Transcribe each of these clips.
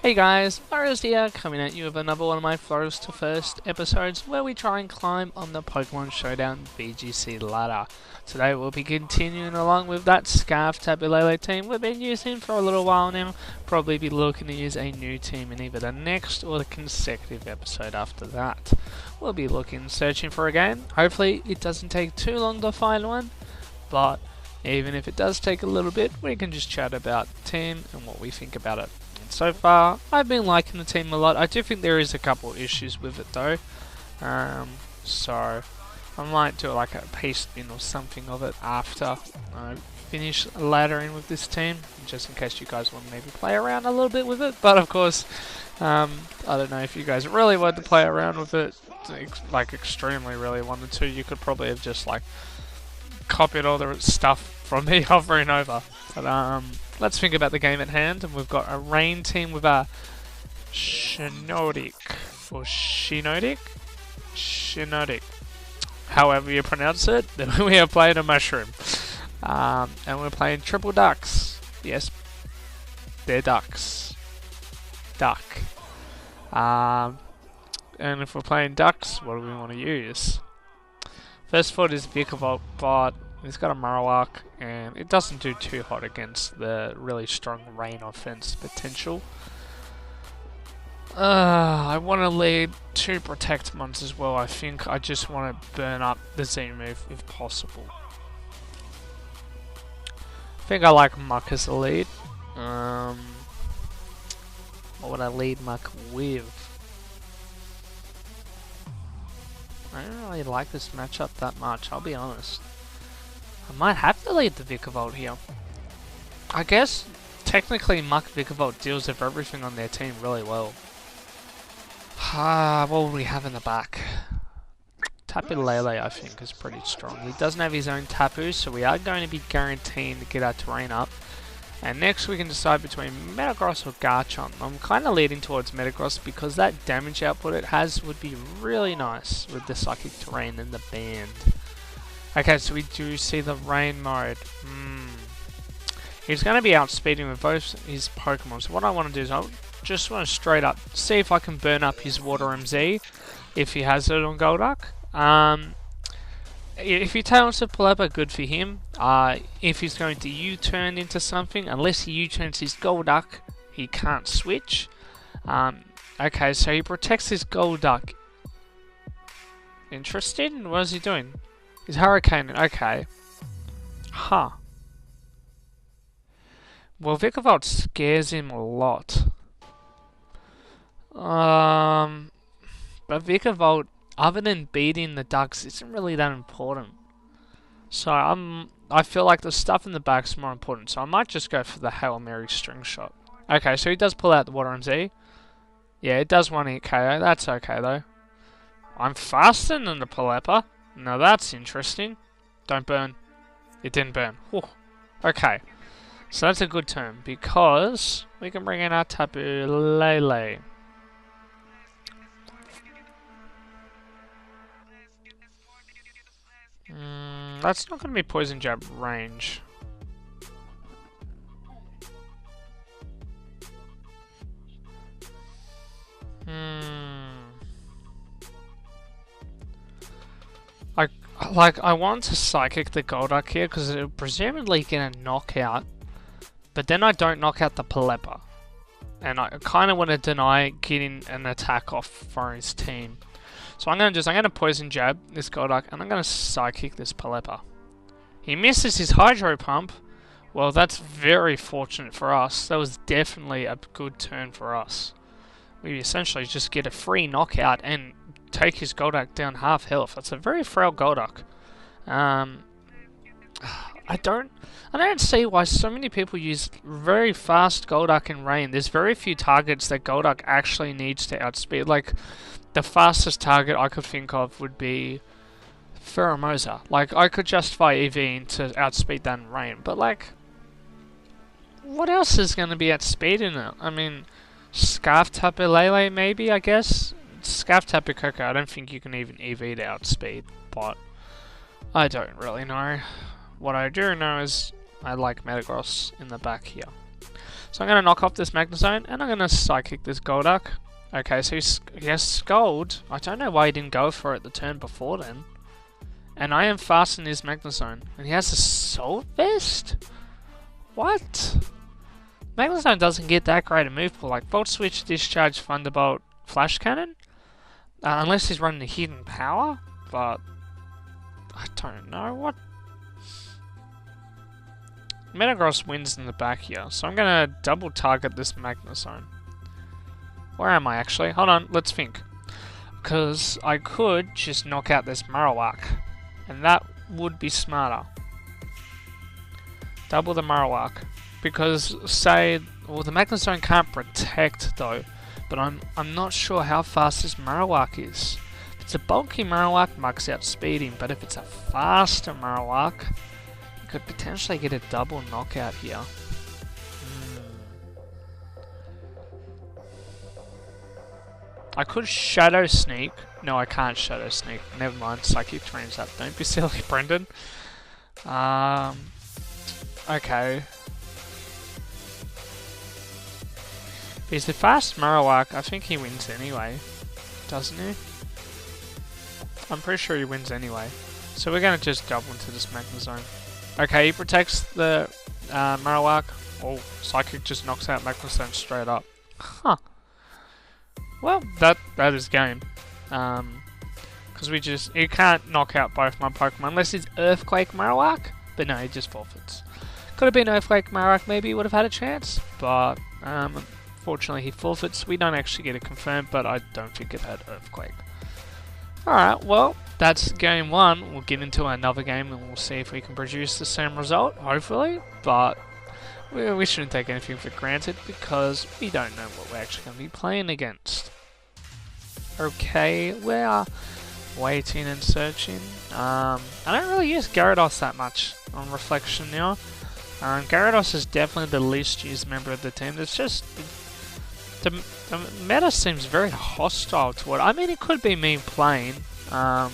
Hey guys, Florist here, coming at you with another one of my Florist to First episodes where we try and climb on the Pokemon Showdown VGC ladder. Today we'll be continuing along with that Scarf Tapu Lele team we've been using for a little while now. Probably be looking to use a new team in either the next or the consecutive episode after that. We'll be searching for a game. Hopefully it doesn't take too long to find one, but even if it does take a little bit, we can just chat about the team and what we think about it. So far, I've been liking the team a lot. I do think there is a couple issues with it though. So I might do like a paste bin or something of it after I finish laddering with this team, just in case you guys want to maybe play around a little bit with it. But of course, I don't know if you guys really want to play around with it, like extremely really wanted to. You could probably have just like copied all the stuff from me hovering over. But let's think about the game at hand, and we've got a rain team with a Shinodic, or Shinodic, however you pronounce it. Then we are playing a mushroom, and we're playing triple ducks. Yes, they're ducks. Duck. And if we're playing ducks, what do we want to use? First thought is Vikavolt, but he's got a Marowak, and it doesn't do too hot against the really strong rain offense potential. I want to lead 2 Protect Mons as well. I think I just want to burn up the Z move if possible. I think I like Muck as a lead. What would I lead Muck with? I don't really like this matchup that much, I'll be honest. I might have to lead the Vikavolt here. I guess, technically Muck Vikavolt deals with everything on their team really well. What will we have in the back? Tapu Lele, I think, is pretty strong. He doesn't have his own Tapu, so we are going to be guaranteeing to get our terrain up. And next we can decide between Metagross or Garchomp. I'm kind of leading towards Metagross because that damage output it has would be really nice with the Psychic Terrain and the Band. Okay, so we do see the rain mode. He's going to be outspeeding with both his Pokemon. So what I want to do is I just want to straight up see if I can burn up his Water MZ if he has it on Golduck. If he tails a Palapa, good for him. If he's going to U-turn into something, unless he U-turns his Golduck, he can't switch. Okay, so he protects his Golduck. Interesting. What is he doing? He's Hurricane. Okay. Huh. Well, Vikavolt scares him a lot. But Vikavolt, other than beating the ducks, isn't really that important. So I feel like the stuff in the back is more important. So I might just go for the Hail Mary string shot. Okay, so he does pull out the Water MZ. Yeah, it does 1-hit KO. That's okay though. I'm faster than the Palapa. Now that's interesting. Don't burn. It didn't burn. Whew. Okay. So that's a good turn because we can bring in our Tapu Lele. That's not going to be Poison Jab range. I want to Psychic the Golduck here because it'll presumably get a knockout, but then I don't knock out the Palapa. And I kind of want to deny getting an attack off for his team. So I'm going to Poison Jab this Golduck, and I'm going to Psychic this Palapa. He misses his Hydro Pump. Well, that's very fortunate for us. That was definitely a good turn for us. We essentially just get a free knockout and take his Golduck down half health. That's a very frail Golduck. I don't see why so many people use very fast Golduck in rain. There's very few targets that Golduck actually needs to outspeed. Like, the fastest target I could think of would be Pheromosa. Like, I could justify EVing to outspeed that in rain, but like, what else is going to be outspeeding it? I mean, Scarf Tapu Lele maybe, I guess? Scarf Tapu Koko, I don't think you can even EV to outspeed, but I don't really know. What I do know is I like Metagross in the back here. So I'm going to knock off this Magnezone, and I'm going to Psychic this Golduck. Okay, so he has Scald. I don't know why he didn't go for it the turn before then. And I am fasting his Magnezone. And he has a Assault Vest? What? Magnezone doesn't get that great a move pool. Like Volt Switch, Discharge, Thunderbolt, Flash Cannon? Unless he's running a Hidden Power? But I don't know. What? Metagross wins in the back here, so I'm going to double target this Magnezone. Where am I actually? Hold on, let's think. Because I could just knock out this Marowak, and that would be smarter. Double the Marowak. Because, say, well, the Magnezone can't protect though, but I'm not sure how fast this Marowak is. If it's a bulky Marowak, Mug's outspeed him, but if it's a faster Marowak, could potentially get a double knockout here. I could Shadow Sneak. No, I can't Shadow Sneak. Never mind. Psychic Terrain's up. Don't be silly, Brendan. Okay. If he's the fast Marowak, I think he wins anyway. Doesn't he? I'm pretty sure he wins anyway. So we're going to just double into this Magnezone. Okay, he protects the Marowak. Oh, Psychic just knocks out Magnezone straight up. Huh. Well, that is game. Because you can't knock out both my Pokemon unless it's Earthquake Marowak. But no, he just forfeits. Could have been Earthquake Marowak, maybe he would have had a chance. But unfortunately he forfeits. We don't actually get it confirmed, but I don't think it had Earthquake. Alright, well, that's game one. We'll get into another game and we'll see if we can produce the same result, hopefully. But we shouldn't take anything for granted because we don't know what we're actually going to be playing against. Okay, we are waiting and searching. I don't really use Gyarados that much on reflection now. Gyarados is definitely the least used member of the team. It's just... The meta seems very hostile to it. I mean, it could be me playing, and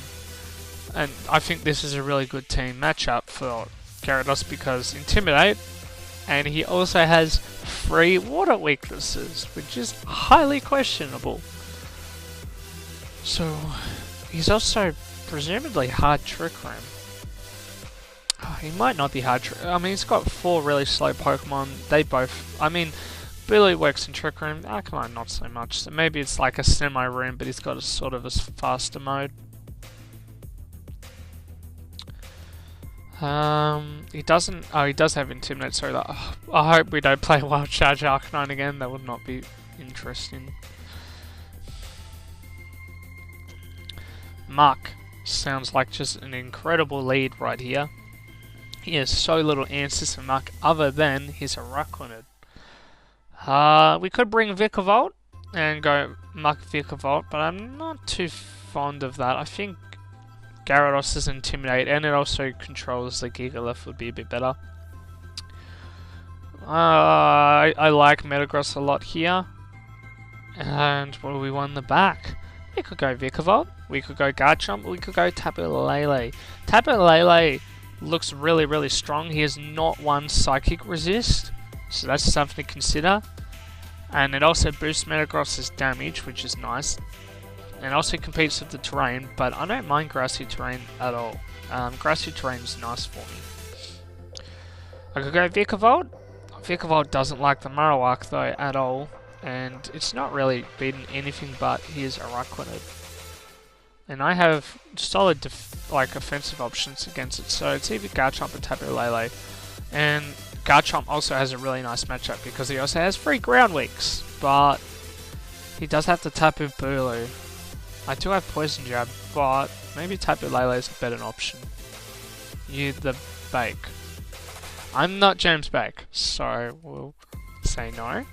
I think this is a really good team matchup for Gyarados because Intimidate, and he also has 3 water weaknesses, which is highly questionable. So, he's also presumably hard Trick Room. Oh, he might not be hard Trick. I mean, he's got 4 really slow Pokemon. They both. I mean. Billy works in Trick Room. Ah, come on, not so much. So maybe it's like a semi-room, but he's got a sort of a faster mode. He doesn't... Oh, he does have Intimidate, sorry. I hope we don't play Wild Charge Arcanine again. That would not be interesting. Mark sounds like just an incredible lead right here. He has so little answers for Mark other than his Araquanid. We could bring Vikavolt and go Muck Vikavolt, but I'm not too fond of that. I think Gyarados is Intimidate, and it also controls the Gigalith would be a bit better. I like Metagross a lot here. And what do we want in the back? We could go Vikavolt, we could go Garchomp, we could go Tapu Lele. Tapu Lele looks really, really strong. He has not one Psychic Resist, so that's something to consider. And it also boosts Metagross's damage, which is nice. And also competes with the terrain, but I don't mind grassy terrain at all. Grassy terrain is nice for me. I could go Vikavolt. Vikavolt doesn't like the Marowak though at all, and it's not really beaten anything but his Araquanid. And I have solid offensive options against it, so it's either Garchomp or Tapu Lele. And Garchomp also has a really nice matchup because he also has 3 ground weeks, but he does have to Tapu Bulu. I do have Poison Jab, but maybe Tapu Lele is a better option. You the Bake. I'm not James Bake, so we'll say no.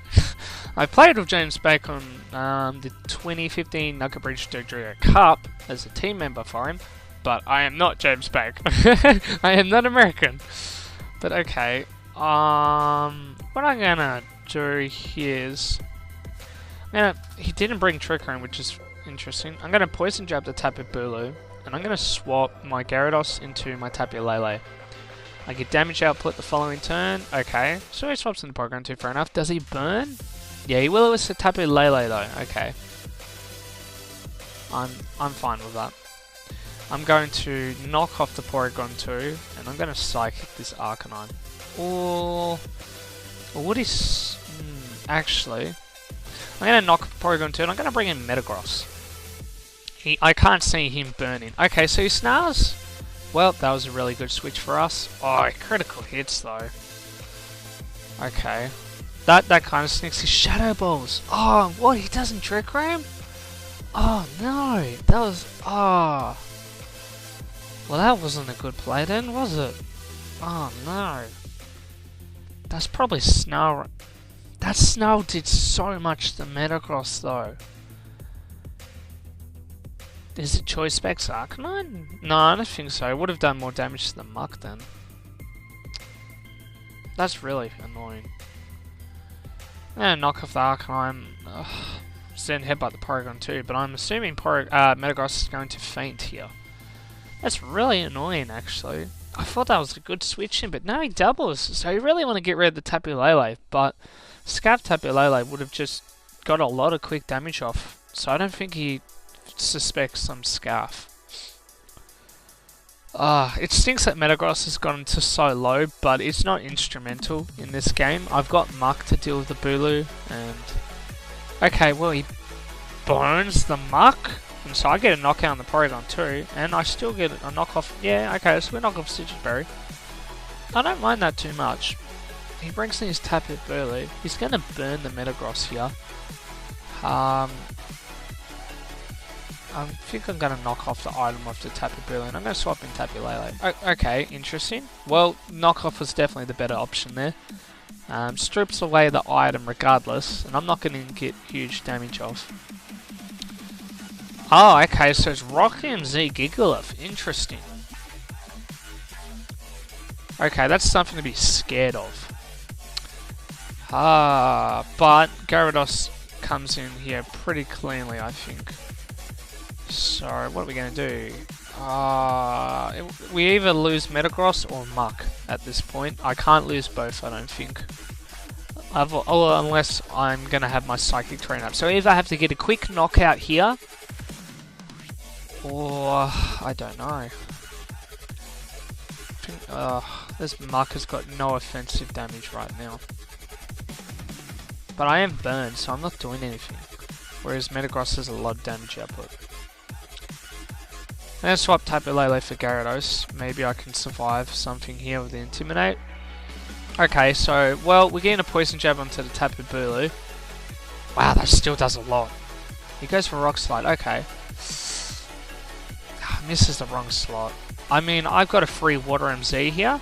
I played with James Bake on the 2015 Nugget Bridge Dodrio Cup as a team member for him, but I am not James Bake. I am not American. But okay. What I'm gonna do here is... he didn't bring Trick Room, which is interesting. I'm gonna Poison Jab the Tapu Bulu, and I'm gonna swap my Gyarados into my Tapu Lele. I get damage output the following turn. Okay, so he swaps in the Porygon 2, fair enough. Does he burn? Yeah, he will with the Tapu Lele though. Okay. I'm fine with that. I'm going to knock off the Porygon 2, and I'm going to Psychic this Arcanine. Or would he... actually, I'm going to knock Porygon 2, and I'm going to bring in Metagross. I can't see him burning. Okay, so he Snarls. Well, that was a really good switch for us. Oh, critical hits though. Okay. That kind of sneaks his Shadow Balls. Oh, what? He doesn't Trick Room? Oh no, that was... oh. Well, that wasn't a good play then, was it? Oh no. That's probably Snarl. That Snarl did so much to Metagross though. Is it Choice Specs Arcanine? No, I don't think so. It would have done more damage to the Muck then. That's really annoying. And knock off the Arcanine. Then headbutt the Porygon 2, but I'm assuming Metagross is going to faint here. That's really annoying actually. I thought that was a good switch in, but no, he doubles. So you really want to get rid of the Tapu Lele, but Scav Tapu Lele would have just got a lot of quick damage off. So I don't think he suspects some Scarf. It stinks that Metagross has gotten to so low, but it's not instrumental in this game. I've got Muck to deal with the Bulu, and... okay, well he burns the Muck, and so I get a knockout on the Porygon 2, and I still get a knockoff. Yeah, okay, so we knock off Stitches Berry. I don't mind that too much. He brings in his Tapu Bulu. He's going to burn the Metagross here. I think I'm going to knock off the item of the Tapu Bulu, and I'm going to swap in Tapu Lele. Okay, interesting. Well, knockoff was definitely the better option there. Strips away the item regardless, and I'm not going to get huge damage off. Oh, okay, so it's Rocky and Z Gigalith. Interesting. Okay, that's something to be scared of. But Gyarados comes in here pretty cleanly, I think. So, what are we going to do? We either lose Metagross or Muck at this point. I can't lose both, I don't think. Unless I'm going to have my Psychic train up. So either I have to get a quick knockout here, or I don't know. This Muck has got no offensive damage right now. But I am burned, so I'm not doing anything. Whereas Metagross has a lot of damage output. I'm going to swap Tapu Lele for Gyarados. Maybe I can survive something here with the Intimidate. Okay, so, well, we're getting a Poison Jab onto the Tapu Bulu. Wow, that still does a lot. He goes for Rock Slide, okay. Misses the wrong slot. I mean, I've got a free Water MZ here.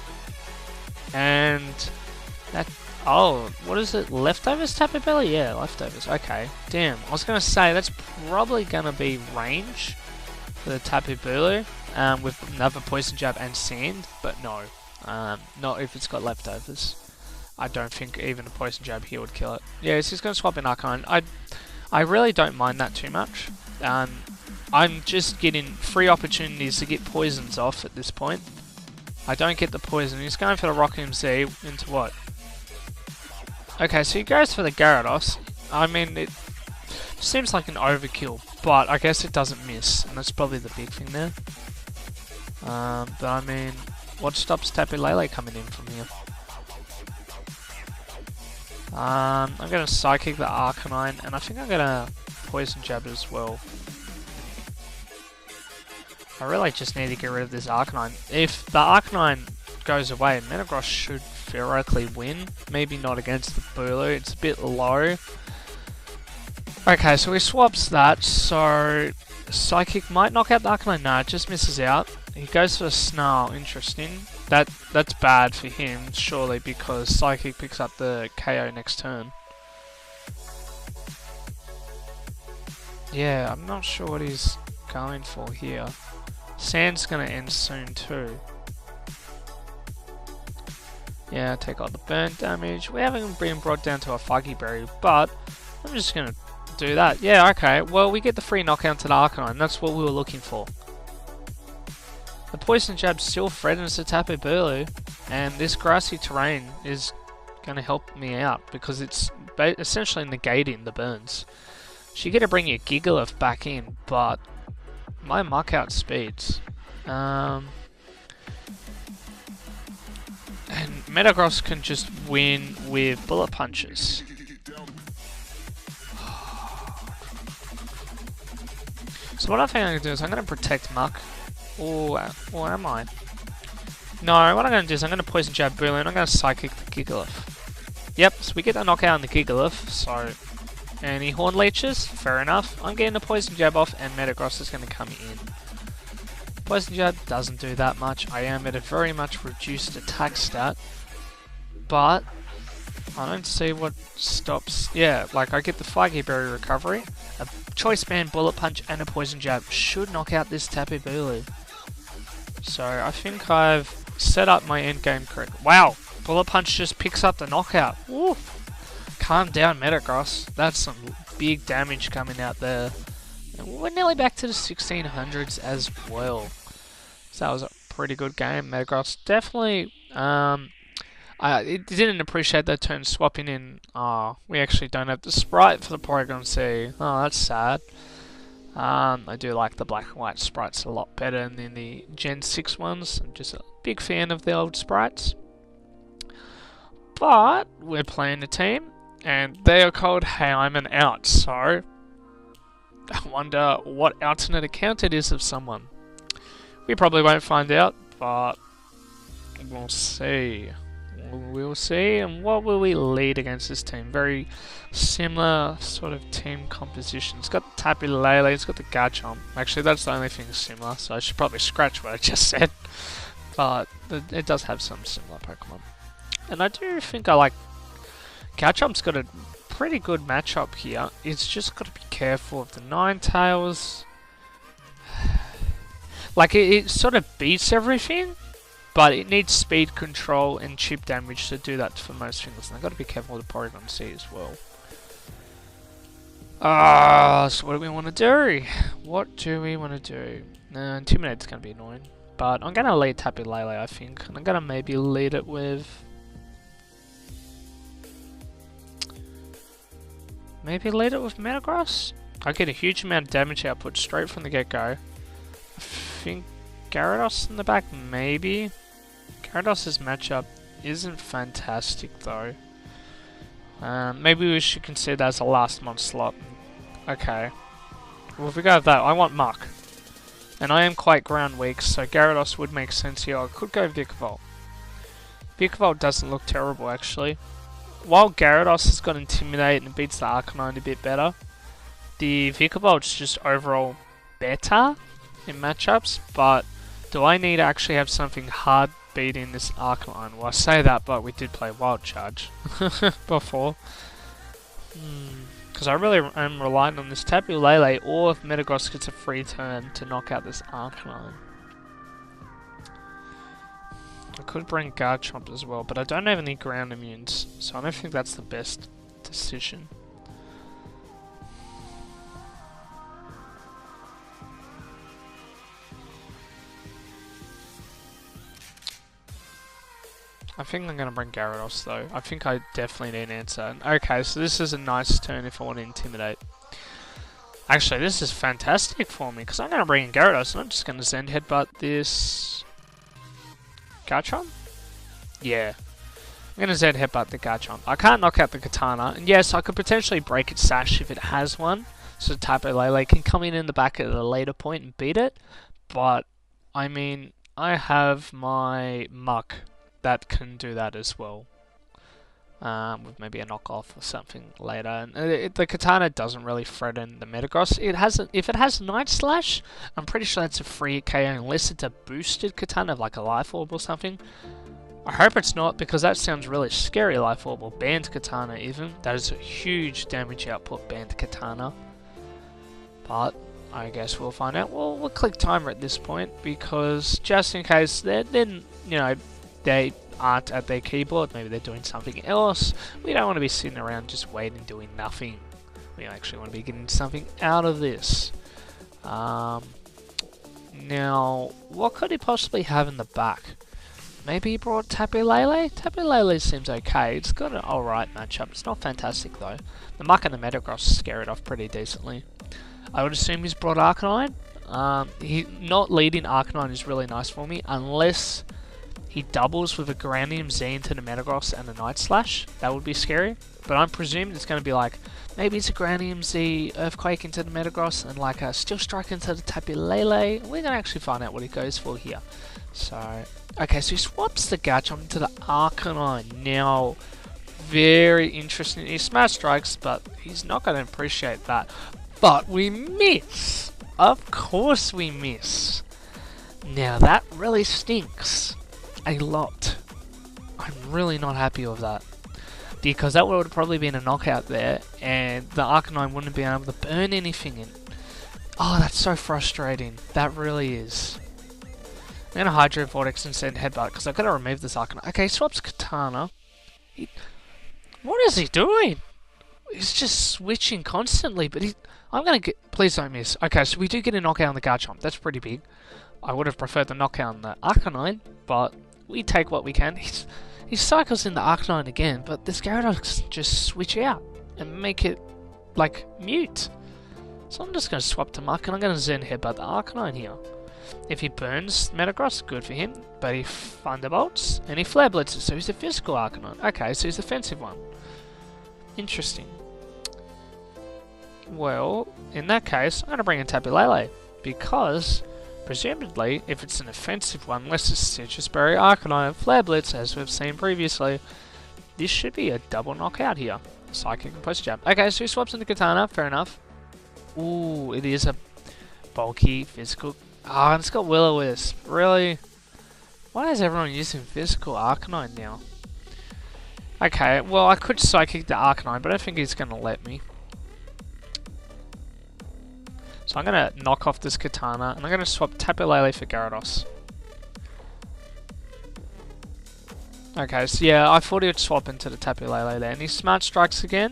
And that... oh, what is it? Leftovers Tapu Bulu? Yeah, leftovers. Okay. Damn. I was going to say, that's probably going to be range for the Tapu Bulu with another Poison Jab and Sand, but no. Not if it's got leftovers. I don't think even a Poison Jab here would kill it. Yeah, so he's going to swap in Arcanine. I really don't mind that too much. I'm just getting free opportunities to get poisons off at this point. I don't get the poison. He's going for the Rock MZ into what? Okay, so he goes for the Gyarados. I mean, it seems like an overkill, but I guess it doesn't miss, and that's probably the big thing there. But I mean, what stops Tapu Lele coming in from here? I'm going to Psychic the Arcanine, and I think I'm going to Poison Jab as well. I really just need to get rid of this Arcanine. If the Arcanine goes away, Metagross should theoretically win. Maybe not against the Bulu, it's a bit low. Okay, so he swaps that, so Psychic might knock out the Arcanine. No, it just misses out. He goes for a Snarl, interesting. That's bad for him, surely, because Psychic picks up the KO next turn. Yeah, I'm not sure what he's going for here. Sand's gonna end soon too. Yeah, take all the burn damage. We haven't been brought down to a Fuggy Berry, but I'm just gonna do that. Yeah, okay. Well, we get the free knockout to the Arcanine. That's what we were looking for. The poison jab still threatens the Tapu Bulu, and this grassy terrain is going to help me out because it's essentially negating the burns. So you get to bring your Gigalith back in, but my muck outspeeds. And Metagross can just win with bullet punches. So what I think I'm going to do is I'm going to protect Muck. Or am I? No, what I'm going to do is I'm going to Poison Jab Bulu and I'm going to Psychic the Gigalith. Yep, so we get the knockout on the Gigalith, so... Any Horn Leeches? Fair enough. I'm getting the Poison Jab off and Metagross is going to come in. Poison Jab doesn't do that much. I am at a very much reduced attack stat. But... I don't see what stops... Yeah, like I get the Flygy Berry recovery. A Choice Band, Bullet Punch and a Poison Jab should knock out this Tapu Bulu. So I think I've set up my endgame correctly. Wow! Bullet Punch just picks up the knockout. Woo! Calm down, Metagross. That's some big damage coming out there. And we're nearly back to the 1600s as well. So that was a pretty good game. Metagross definitely... I didn't appreciate that turn swapping in. We actually don't have the sprite for the Porygon C. Oh, that's sad. I do like the black and white sprites a lot better than the Gen 6 ones. I'm just a big fan of the old sprites. But we're playing a team, and they are called Hey I'm an Out. So I wonder what alternate account it is of someone. We probably won't find out, but we'll see. We'll see. And what will we lead against this team? Very similar sort of team composition. It's got the Tapu Lele, it's got the Garchomp. Actually, that's the only thing similar, so I should probably scratch what I just said. But it does have some similar Pokemon. And I do think I like... Garchomp's got a pretty good matchup here. It's just got to be careful of the Ninetales. Like, it sort of beats everything, but it needs speed control and chip damage to do that for most things. And I've got to be careful with the Porygon C as well. So what do we want to do? What do we want to do? Intimidate's going to be annoying. But I'm going to lead Tapu Lele, I think. And I'm going to maybe lead it with... Maybe lead it with Metagross? I get a huge amount of damage output straight from the get-go. I think Gyarados in the back, maybe? Gyarados' matchup isn't fantastic though. Maybe we should consider that as a last month slot. Okay. Well, if we go with that, I want Muck. And I am quite ground weak, so Gyarados would make sense here. I could go Vikavolt. Vikavolt doesn't look terrible actually. While Gyarados has got Intimidate and beats the Arcanine a bit better, the Vikavolt's just overall better in matchups, but do I need to actually have something hard beating this Arcanine? Well, I say that, but we did play Wild Charge before. Because I really am relying on this Tapu Lele, or if Metagross gets a free turn to knock out this Arcanine. I could bring Garchomp as well, but I don't have any ground immunes, so I don't think that's the best decision. I think I'm going to bring Gyarados though. I think I definitely need an answer. Okay, so this is a nice turn if I want to Intimidate. Actually, this is fantastic for me, because I'm going to bring in Gyarados and I'm just going to Zen Headbutt this... Garchomp? Yeah. I'm going to Zen Headbutt the Garchomp. I can't knock out the Katana, and yes, I could potentially break its sash if it has one, so Tapu Lele can come in the back at a later point and beat it, but, I mean, I have my Muck that can do that as well. With maybe a knockoff or something later. And the Katana doesn't really threaten the Metagross. If it has Night Slash, I'm pretty sure that's a free KO unless it's a boosted Katana, like a Life Orb or something. I hope it's not, because that sounds really scary, Life Orb, or Banned Katana even. That is a huge damage output, Banned Katana. But I guess we'll find out. We'll click timer at this point, because just in case then you know, they aren't at their keyboard, maybe they're doing something else. We don't want to be sitting around just waiting, doing nothing. We actually want to be getting something out of this. Now, what could he possibly have in the back? Maybe he brought Tapu Lele? Tapu Lele seems okay. It's got an alright matchup. It's not fantastic though. The Muck and the Metagross scare it off pretty decently. I would assume he's brought Arcanine. He not leading Arcanine is really nice for me, unless he doubles with a Granium Z into the Metagross and a Night Slash. That would be scary. But I'm presuming it's going to be like, maybe it's a Granium Z Earthquake into the Metagross and like a Steel Strike into the Tapu Lele. We're going to actually find out what he goes for here. So, okay, so he swaps the Garchomp into the Arcanine. Now, very interesting. He Smash Strikes, but he's not going to appreciate that. But we miss. Of course we miss. Now, that really stinks a lot. I'm really not happy with that. Because that would have probably been a knockout there, and the Arcanine wouldn't have been able to burn anything in. Oh, that's so frustrating. That really is. I'm going to Hydro Vortex and send Headbutt, because I've got to remove this Arcanine. Okay, he swaps Katana. What is he doing? He's just switching constantly, but I'm going to get... Please don't miss. Okay, so we do get a knockout on the Garchomp. That's pretty big. I would have preferred the knockout on the Arcanine, but we take what we can. He cycles in the Arcanine again, but this Gyarados just switch out and make it, like, mute. So I'm just going to swap to Muck, and I'm going to Zen Headbutt the Arcanine here. If he burns Metagross, good for him, but he Thunderbolts, and he Flare Blitzes, so he's a physical Arcanine. Okay, so he's the offensive one. Interesting. Well, in that case, I'm going to bring in Tapu Lele, because... presumably, if it's an offensive one, unless it's Citrus Berry, Arcanine, and Flare Blitz, as we've seen previously, this should be a double knockout here. Psychic and Post Jab. Okay, so he swaps into Katana, fair enough. Ooh, it is a bulky, physical... Ah, and it's got Will-O-Wisp. Really? Why is everyone using physical Arcanine now? Okay, well, I could Psychic the Arcanine, but I don't think he's going to let me. So I'm going to knock off this Katana, and I'm going to swap Tapu Lele for Gyarados. Okay, so yeah, I thought he would swap into the Tapu Lele there, and he Smart Strikes again.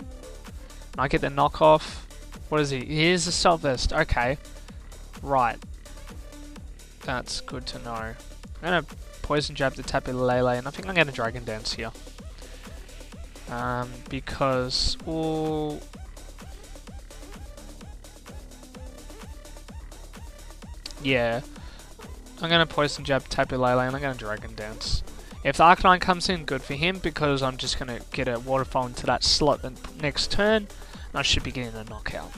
And I get the knockoff. What is he? Here's the Salt Vest. Okay. Right. That's good to know. I'm going to Poison Jab the Tapu Lele, and I think I'm going to Dragon Dance here. Because... Ooh, yeah, I'm going to Poison Jab Tapu Lele and I'm going to Dragon Dance. If the Arcanine comes in, good for him, because I'm just going to get a Waterfall into that slot the next turn, and I should be getting a knockout.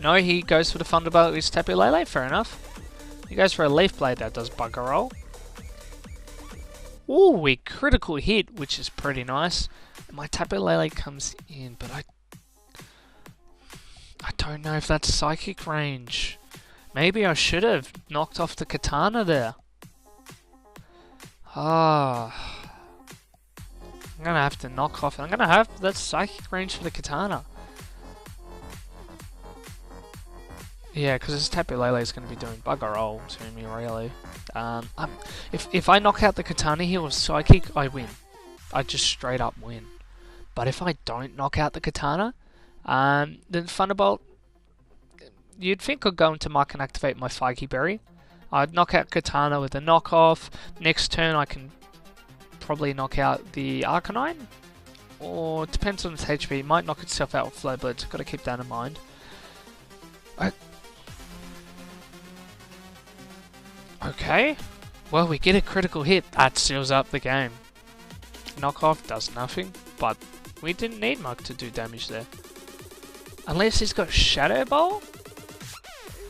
No, he goes for the Thunderbolt with his Tapu Lele, fair enough. He goes for a Leaf Blade, that does Bugger Roll. Ooh, we critical hit, which is pretty nice. My Tapu Lele comes in, but I don't know if that's Psychic range. Maybe I should have knocked off the Katana there. Ah, I'm going to have to knock off. I'm going to have that Psychic range for the Katana. Yeah, because this Tapu Lele is going to be doing Bugger Roll to me, really. If I knock out the Katana here with Psychic, I win. I just straight up win. But if I don't knock out the Katana, then Thunderbolt... You'd think I'd go into Muck and activate my Faiky Berry. I'd knock out Katana with a knockoff. Next turn I can probably knock out the Arcanine. Or, it depends on its HP. It might knock itself out with Flare Blitz. I've got to keep that in mind. Okay. Well, we get a critical hit. That seals up the game. Knockoff does nothing, but we didn't need Muck to do damage there. Unless he's got Shadow Ball?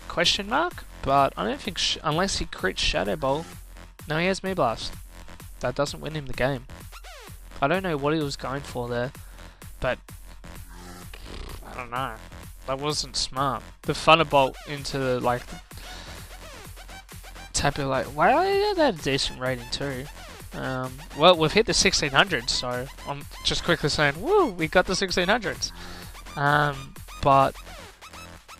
Question mark? But I don't think, unless he crits Shadow Ball. No, he has Meblast. That doesn't win him the game. I don't know what he was going for there, but I don't know. That wasn't smart. The Thunderbolt into the, like, Tapu Lele. Wow, yeah, that had a decent rating too. Well, we've hit the 1600s, so I'm just quickly saying, woo, we got the 1600s. But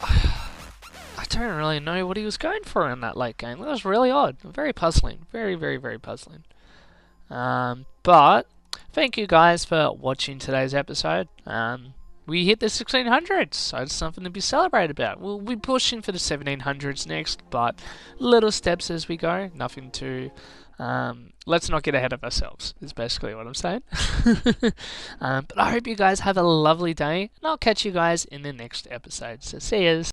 I don't really know what he was going for in that late game. That was really odd. Very puzzling. Very, very, very puzzling. But thank you guys for watching today's episode. we hit the 1600s, so it's something to be celebrated about. We'll be pushing for the 1700s next, but little steps as we go. Nothing too... let's not get ahead of ourselves, is basically what I'm saying. But I hope you guys have a lovely day, and I'll catch you guys in the next episode. So see yous.